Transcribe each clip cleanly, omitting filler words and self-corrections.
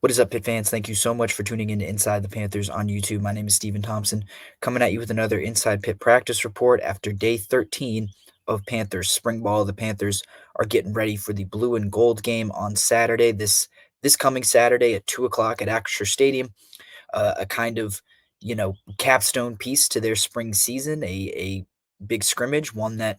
What is up, Pitt fans? Thank you so much for tuning in to Inside the Panthers on YouTube. My name is Stephen Thompson, coming at you with another Inside Pitt Practice Report after day 13 of Panthers spring ball. The Panthers are getting ready for the blue and gold game on Saturday. This coming Saturday at 2 o'clock at Acrisure Stadium. A kind of capstone piece to their spring season. A big scrimmage, one that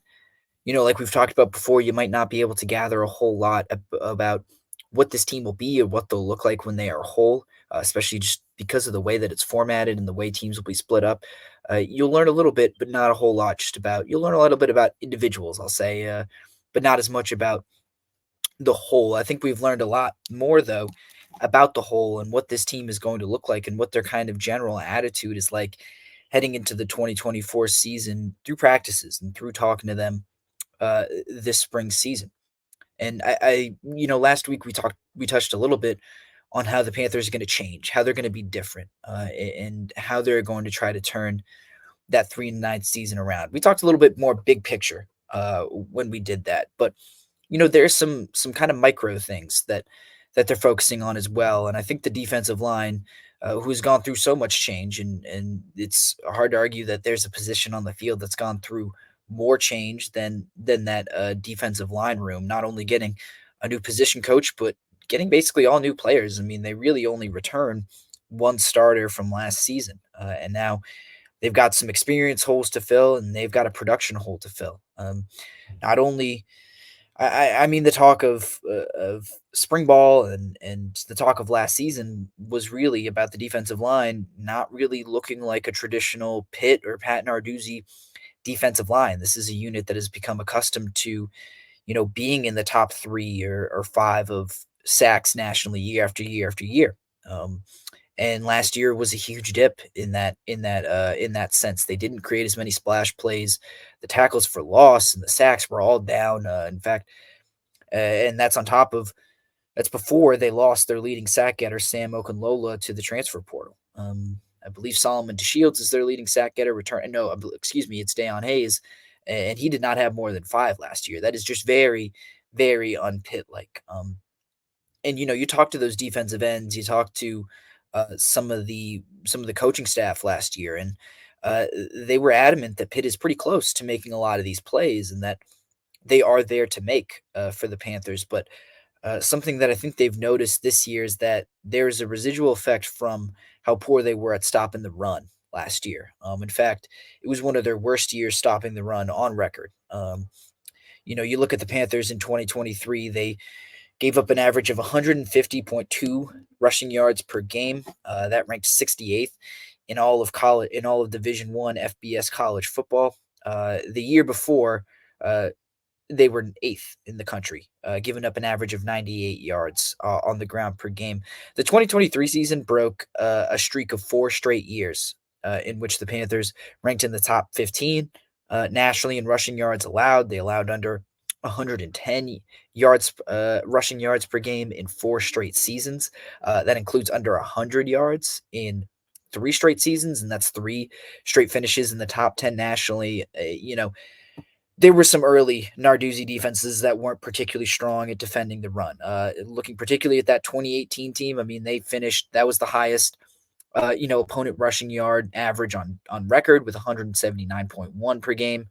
like we've talked about before, you might not be able to gather a whole lot about what this team will be or what they'll look like when they are whole, especially just because of the way that it's formatted and the way teams will be split up. You'll learn a little bit, but not a whole lot. You'll learn a little bit about individuals, I'll say, but not as much about the whole. I think we've learned a lot more though about the whole and what this team is going to look like and what their kind of general attitude is like heading into the 2024 season through practices and through talking to them this spring season. And last week we touched a little bit on how the Panthers are going to change, how they're going to be different, and how they're going to try to turn that 3-9 season around. We talked a little bit more big picture when we did that, but there's some kind of micro things that they're focusing on as well. And I think the defensive line, who's gone through so much change, and it's hard to argue that there's a position on the field that's gone through more change than that defensive line room. Not only getting a new position coach, but getting basically all new players. I mean, they really only return one starter from last season, and now they've got some experience holes to fill, and they've got a production hole to fill. Not only I mean, the talk of spring ball and the talk of last season was really about the defensive line not really looking like a traditional Pitt or Pat Narduzzi defensive line. This is a unit that has become accustomed to, being in the top 3 or 5 of sacks nationally year after year after year. Um, and last year was a huge dip in that sense. They didn't create as many splash plays. The tackles for loss and the sacks were all down. In fact, and that's before they lost their leading sack getter Sam Okunlola to the transfer portal. I believe Solomon DeShields is their leading sack getter. Return no, excuse me, it's Dayon Hayes, and he did not have more than 5 last year. That is just very, very unpit like. And you talk to those defensive ends, you talk to some of the coaching staff last year, and they were adamant that Pitt is pretty close to making a lot of these plays, and that they are there to make for the Panthers. But something that I think they've noticed this year is that there's a residual effect from how poor they were at stopping the run last year. In fact, it was one of their worst years stopping the run on record. You look at the Panthers in 2023, they gave up an average of 150.2 rushing yards per game. That ranked 68th in all of Division One FBS college football. The year before, uh, they were eighth in the country, giving up an average of 98 yards on the ground per game. The 2023 season broke a streak of 4 straight years in which the Panthers ranked in the top 15 nationally in rushing yards allowed. They allowed under 110 yards, rushing yards per game in 4 straight seasons. That includes under 100 yards in 3 straight seasons, and that's 3 straight finishes in the top 10 nationally. There were some early Narduzzi defenses that weren't particularly strong at defending the run. Looking particularly at that 2018 team, I mean, that was the highest, opponent rushing yard average on record with 179.1 per game.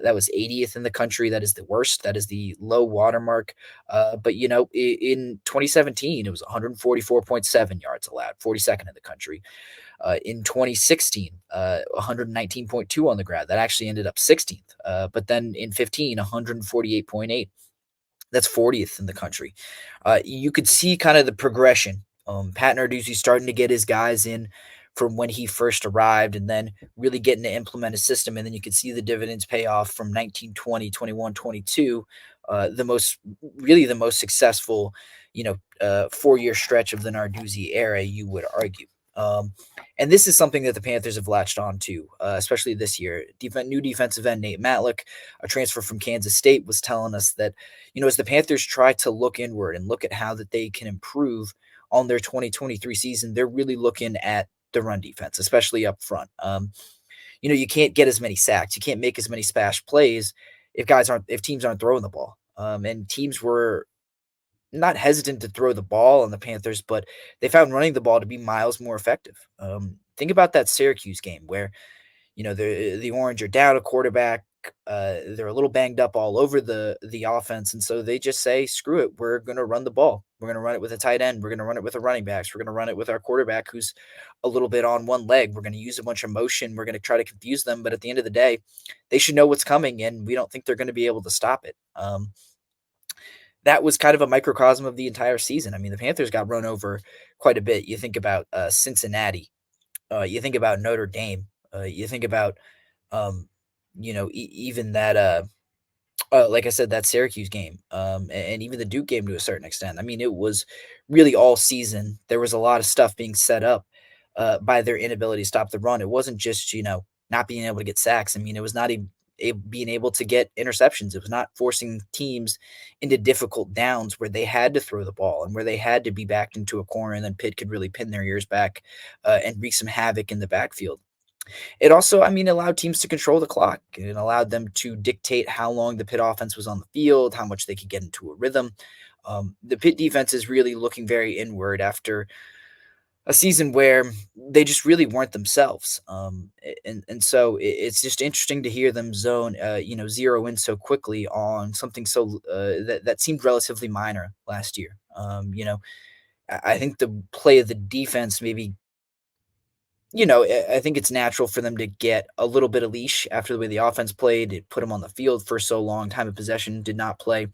That was 80th in the country. That is the worst. That is the low watermark. But in 2017, it was 144.7 yards allowed, 42nd in the country. In 2016, 119.2 on the ground. That actually ended up 16th. But then in 15, 148.8. That's 40th in the country. You could see kind of the progression. Pat Narduzzi starting to get his guys in from when he first arrived and then really getting to implement a system. And then you could see the dividends pay off from 19, 20, 21, 22. The most successful, 4-year stretch of the Narduzzi era, you would argue. And this is something that the Panthers have latched on to, especially this year. New defensive end Nate Matlick, a transfer from Kansas State, was telling us that, as the Panthers try to look inward and look at how that they can improve on their 2023 season, they're really looking at the run defense, especially up front. You can't get as many sacks, you can't make as many splash plays if teams aren't throwing the ball. And teams were not hesitant to throw the ball on the Panthers, but they found running the ball to be miles more effective. Think about that Syracuse game where the Orange are down a quarterback. They're a little banged up all over the offense, and so they just say, "Screw it, we're going to run the ball. We're going to run it with a tight end. We're going to run it with a running backs. We're going to run it with our quarterback who's a little bit on one leg. We're going to use a bunch of motion. We're going to try to confuse them, but at the end of the day, they should know what's coming, and we don't think they're going to be able to stop it." That was kind of a microcosm of the entire season. I mean, the Panthers got run over quite a bit. You think about Cincinnati. You think about Notre Dame. You think about even that, like I said, that Syracuse game, and even the Duke game to a certain extent. I mean, it was really all season. There was a lot of stuff being set up by their inability to stop the run. It wasn't just not being able to get sacks. I mean, it was not even being able to get interceptions. It was not forcing teams into difficult downs where they had to throw the ball and where they had to be backed into a corner, and then Pitt could really pin their ears back and wreak some havoc in the backfield. It also, I mean, allowed teams to control the clock. It allowed them to dictate how long the Pitt offense was on the field, how much they could get into a rhythm. The Pitt defense is really looking very inward after a season where they just really weren't themselves. And so it's just interesting to hear them zero in so quickly on something that seemed relatively minor last year. I think the play of the defense maybe I think it's natural for them to get a little bit of leash after the way the offense played. It put them on the field for so long. Time of possession did not play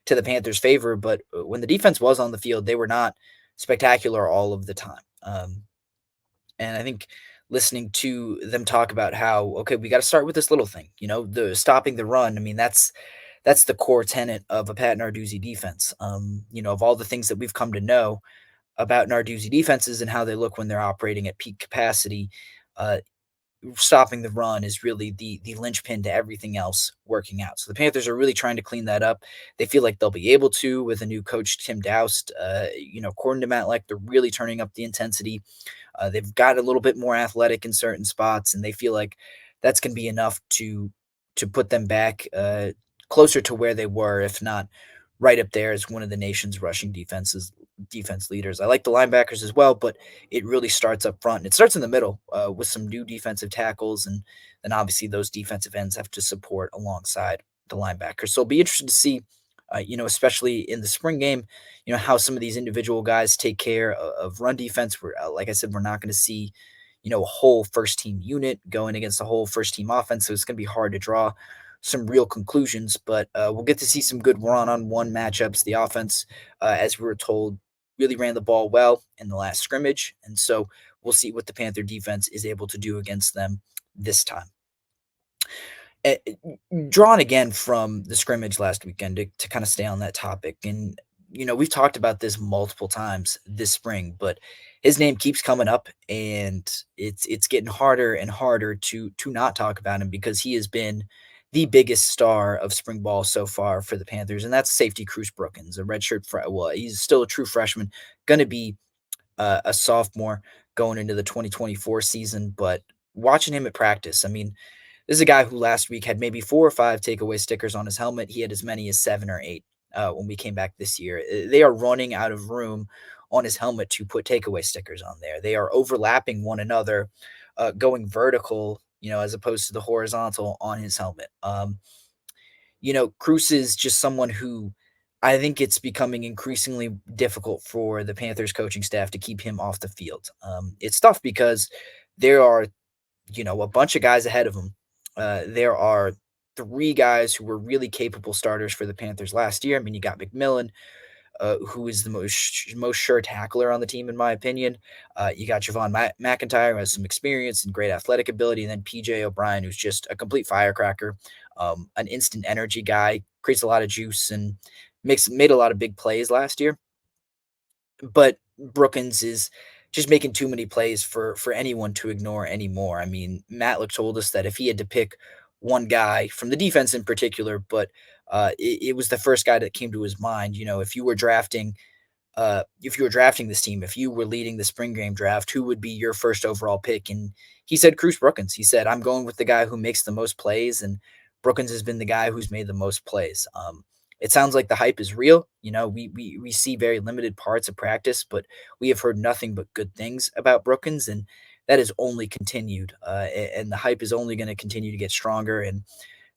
to the Panthers' favor, but when the defense was on the field, they were not spectacular all of the time. And I think listening to them talk about how, okay, we got to start with this little thing, the stopping the run. I mean, that's the core tenet of a Pat Narduzzi defense. Of all the things that we've come to know about Narduzzi defenses and how they look when they're operating at peak capacity. Uh, Stopping the run is really the linchpin to everything else working out. So the Panthers are really trying to clean that up. They feel like they'll be able to with a new coach, Tim Doust. According to Matt Leck, they're really turning up the intensity. They've got a little bit more athletic in certain spots, and they feel like that's going to be enough to put them back closer to where they were, if not right up there as one of the nation's rushing defense leaders. I like the linebackers as well, but it really starts up front. And it starts in the middle with some new defensive tackles, and then obviously those defensive ends have to support alongside the linebackers. So it'll be interesting to see, especially in the spring game, how some of these individual guys take care of run defense. Like I said, we're not going to see, a whole first team unit going against a whole first team offense. So it's going to be hard to draw some real conclusions, but we'll get to see some good one-on-one matchups. The offense, as we were told, really ran the ball well in the last scrimmage, and so we'll see what the Panther defense is able to do against them this time. Eh, Drawn again from the scrimmage last weekend to kind of stay on that topic, and we've talked about this multiple times this spring, but his name keeps coming up, and it's getting harder and harder to not talk about him because he has been the biggest star of spring ball so far for the Panthers, and that's safety Cruz Brookins, a redshirt. Well, he's still a true freshman, going to be a sophomore going into the 2024 season. But watching him at practice, I mean, this is a guy who last week had maybe 4 or 5 takeaway stickers on his helmet. He had as many as 7 or 8 when we came back this year. They are running out of room on his helmet to put takeaway stickers on there. They are overlapping one another, going vertical, as opposed to the horizontal on his helmet. Cruz is just someone who I think it's becoming increasingly difficult for the Panthers coaching staff to keep him off the field. It's tough because there are a bunch of guys ahead of him. There are 3 guys who were really capable starters for the Panthers last year. I mean, you got McMillan, who is the most sure tackler on the team, in my opinion. You got Javon McIntyre, who has some experience and great athletic ability, and then PJ O'Brien, who's just a complete firecracker, an instant energy guy, creates a lot of juice, and made a lot of big plays last year. But Brookins is just making too many plays for anyone to ignore anymore. I mean, Matlick told us that if he had to pick one guy from the defense in particular, but it was the first guy that came to his mind. If you were drafting this team, if you were leading the spring game draft, who would be your first overall pick? And he said Cruz Brookins. He said, I'm going with the guy who makes the most plays, and Brookins has been the guy who's made the most plays. it sounds like the hype is real. We see very limited parts of practice, but we have heard nothing but good things about Brookins, and that has only continued. And the hype is only going to continue to get stronger. And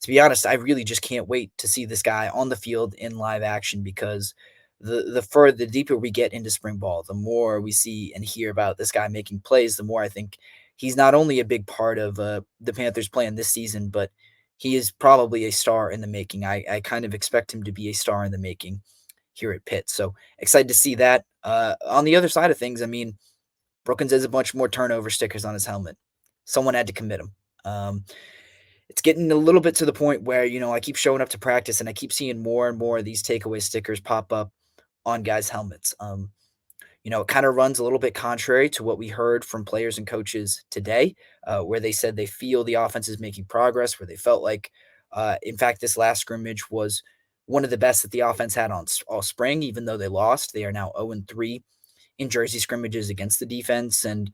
to be honest, I really just can't wait to see this guy on the field in live action because the deeper we get into spring ball, the more we see and hear about this guy making plays, the more I think he's not only a big part of the Panthers' plan this season, but he is probably a star in the making. I kind of expect him to be a star in the making here at Pitt. So excited to see that. On the other side of things, I mean, Brookins has a bunch more turnover stickers on his helmet. Someone had to commit him. It's getting a little bit to the point where, I keep showing up to practice and I keep seeing more and more of these takeaway stickers pop up on guys' helmets. It kind of runs a little bit contrary to what we heard from players and coaches today, where they said they feel the offense is making progress, where they felt like, in fact, this last scrimmage was one of the best that the offense had all spring, even though they lost. They are now 0-3 in jersey scrimmages against the defense. And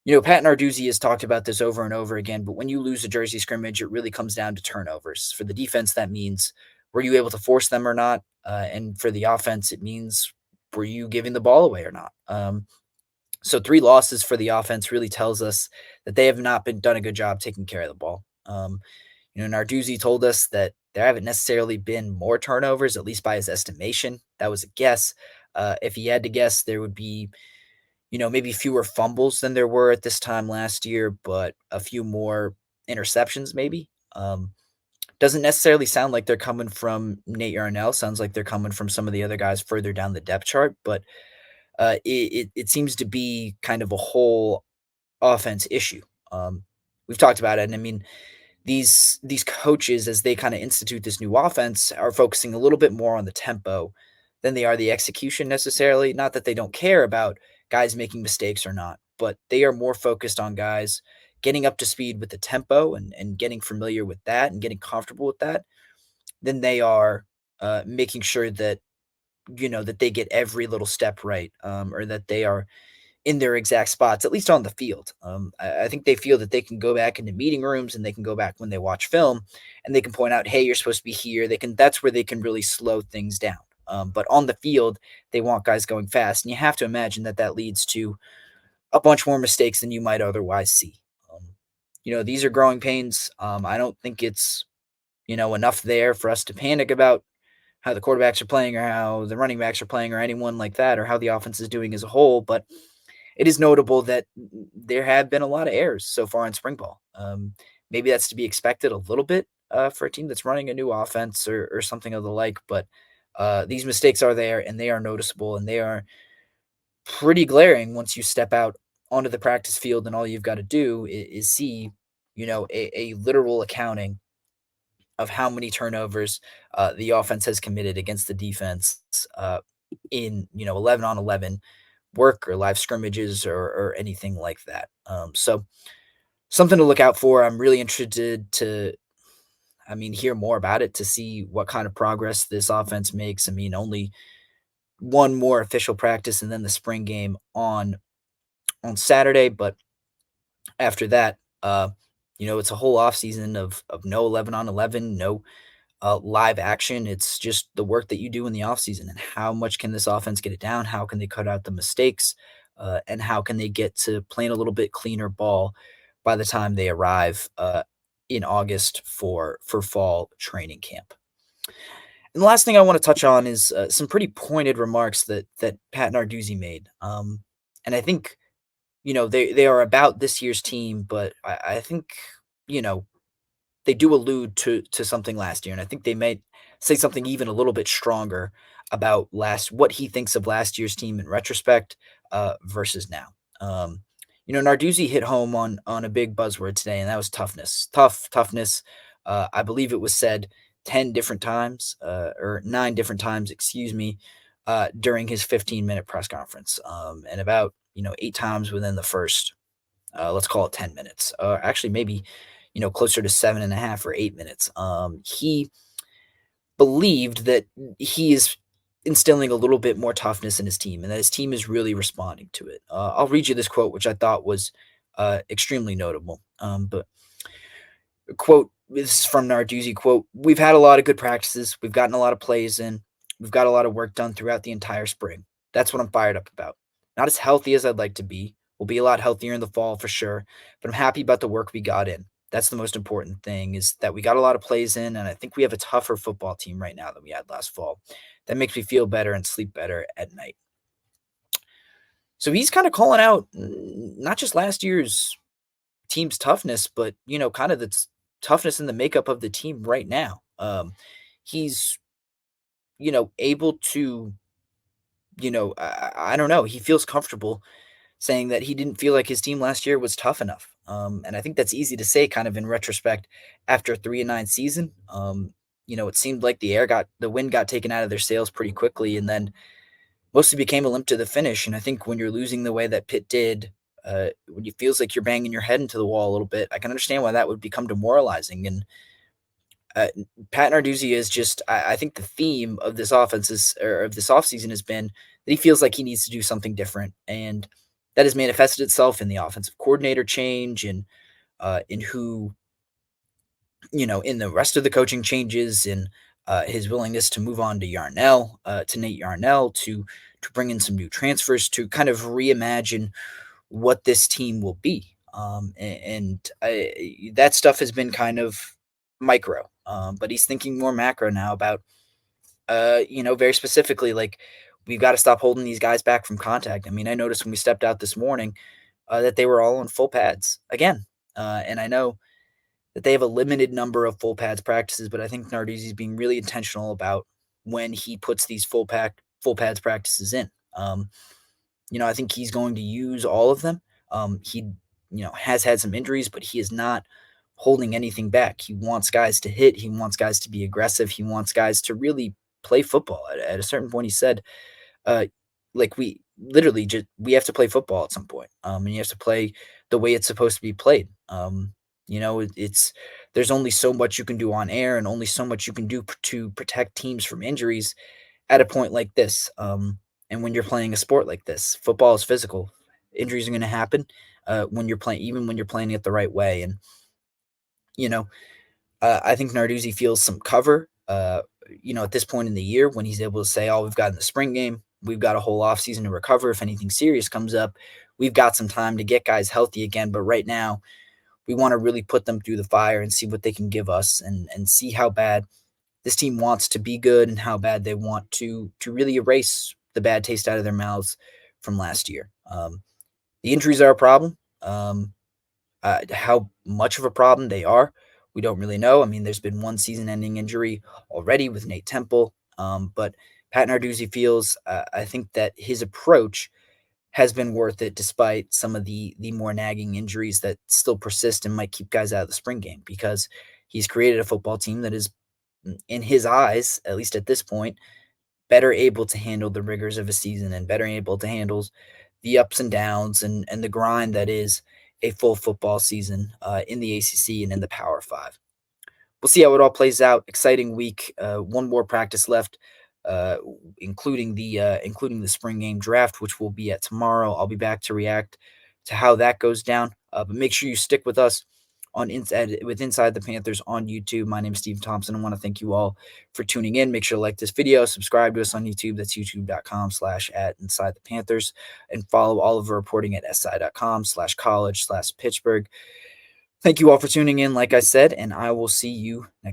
Pat Narduzzi has talked about this over and over again, but when you lose a jersey scrimmage, it really comes down to turnovers. For the defense, that means were you able to force them or not? And for the offense, it means were you giving the ball away or not? So 3 losses for the offense really tells us that they have not been done a good job taking care of the ball. Narduzzi told us that there haven't necessarily been more turnovers, at least by his estimation. That was a guess. If he had to guess, there would be maybe fewer fumbles than there were at this time last year, but a few more interceptions maybe. Doesn't necessarily sound like they're coming from Nate Yarnell. Sounds like they're coming from some of the other guys further down the depth chart, but it seems to be kind of a whole offense issue. We've talked about it, and I mean, these coaches, as they kind of institute this new offense, are focusing a little bit more on the tempo than they are the execution necessarily. Not that they don't care about guys making mistakes or not, but they are more focused on guys getting up to speed with the tempo and getting familiar with that and getting comfortable with that than they are making sure that that they get every little step right, or that they are in their exact spots, at least on the field. I think they feel that they can go back into meeting rooms and they can go back when they watch film and they can point out, hey, you're supposed to be here. That's where they can really slow things down. But on the field, they want guys going fast. And you have to imagine that that leads to a bunch more mistakes than you might otherwise see. These are growing pains. I don't think it's, enough there for us to panic about how the quarterbacks are playing or how the running backs are playing or anyone like that or how the offense is doing as a whole. But it is notable that there have been a lot of errors so far in spring ball. Maybe that's to be expected a little bit for a team that's running a new offense or something of the like, but these mistakes are there and they are noticeable and they are pretty glaring once you step out onto the practice field and all you've got to do is see, a literal accounting of how many turnovers the offense has committed against the defense in 11 on 11 work or live scrimmages or anything like that. So something to look out for. I'm really interested to, hear more about it to see what kind of progress this offense makes. I mean, only one more official practice and then the spring game on Saturday, but after that, it's a whole off season of no 11 on 11, no live action. It's just the work that you do in the offseason and how much can this offense get it down? How can they cut out the mistakes? And how can they get to playing a little bit cleaner ball by the time they arrive in August for fall training camp? And the last thing I want to touch on is some pretty pointed remarks that Pat Narduzzi made. And I think they are about this year's team, but I think you know they do allude to something last year, and I think they may say something even a little bit stronger about last what he thinks of last year's team in retrospect, versus now. Narduzzi hit home on a big buzzword today, and that was toughness. Toughness. I believe it was said 10 different times, or 9 different times, excuse me, during his 15-minute press conference, and about 8 times within the first, let's call it 10 minutes. Actually, maybe closer to 7.5 or 8 minutes. He believed that he is instilling a little bit more toughness in his team and that his team is really responding to it. I'll read you this quote, which I thought was extremely notable. But Quote, this is from Narduzzi, quote, "We've had a lot of good practices. We've gotten a lot of plays in. We've got a lot of work done throughout the entire spring. That's what I'm fired up about. Not as healthy as I'd like to be. We'll be a lot healthier in the fall for sure, but I'm happy about the work we got in. That's the most important thing is that we got a lot of plays in, and I think we have a tougher football team right now than we had last fall. That makes me feel better and sleep better at night." So he's kind of calling out not just last year's team's toughness, but kind of the toughness in the makeup of the team right now. He's able to I don't know. He feels comfortable saying that he didn't feel like his team last year was tough enough. And I think that's easy to say, kind of in retrospect, after a 3-9 season. It seemed like the wind got taken out of their sails pretty quickly, and then mostly became a limp to the finish. And I think when you're losing the way that Pitt did, when it feels like you're banging your head into the wall a little bit, I can understand why that would become demoralizing. And uh, Pat Narduzzi is just, I think the theme of this offense is, or of this offseason has been that he feels like he needs to do something different. And that has manifested itself in the offensive coordinator change and in who, in the rest of the coaching changes and his willingness to move on to to Nate Yarnell, to bring in some new transfers, to kind of reimagine what this team will be. That stuff has been kind of micro, but he's thinking more macro now about, very specifically, like we've got to stop holding these guys back from contact. I mean, I noticed when we stepped out this morning that they were all on full pads again, and I know that they have a limited number of full pads practices, but I think Narduzzi is being really intentional about when he puts these full pads practices in. I think he's going to use all of them. He, has had some injuries, but he is not holding anything back. He wants guys to hit. He wants guys to be aggressive. He wants guys to really play football. At a certain point, he said, uh, like we have to play football at some point, and you have to play the way it's supposed to be played. It's there's only so much you can do on air, and only so much you can do to protect teams from injuries at a point like this. And when you're playing a sport like this, football is physical. Injuries are going to happen when you're playing, even when you're playing it the right way. And you know, I think Narduzzi feels some cover. At this point in the year, when he's able to say, "Oh, we've got in the spring game, we've got a whole off season to recover. If anything serious comes up, we've got some time to get guys healthy again. But right now, we want to really put them through the fire and see what they can give us, and see how bad this team wants to be good and how bad they want to really erase the bad taste out of their mouths from last year." The injuries are a problem. How much of a problem they are, we don't really know. I mean, there's been one season-ending injury already with Nate Temple, but Pat Narduzzi feels, I think that his approach has been worth it despite some of the more nagging injuries that still persist and might keep guys out of the spring game, because he's created a football team that is, in his eyes, at least at this point, better able to handle the rigors of a season and better able to handle the ups and downs and the grind that is a full football season in the ACC and in the Power Five. We'll see how it all plays out. Exciting week. One more practice left, uh, including the spring game draft, which will be at tomorrow. I'll be back to react to how that goes down. But make sure you stick with us on Inside the Panthers on YouTube. My name is Stephen Thompson. I want to thank you all for tuning in. Make sure to like this video, subscribe to us on YouTube. That's youtube.com/at Inside the Panthers, and follow all of our reporting at si.com/college/Pittsburgh. Thank you all for tuning in, like I said, and I will see you next.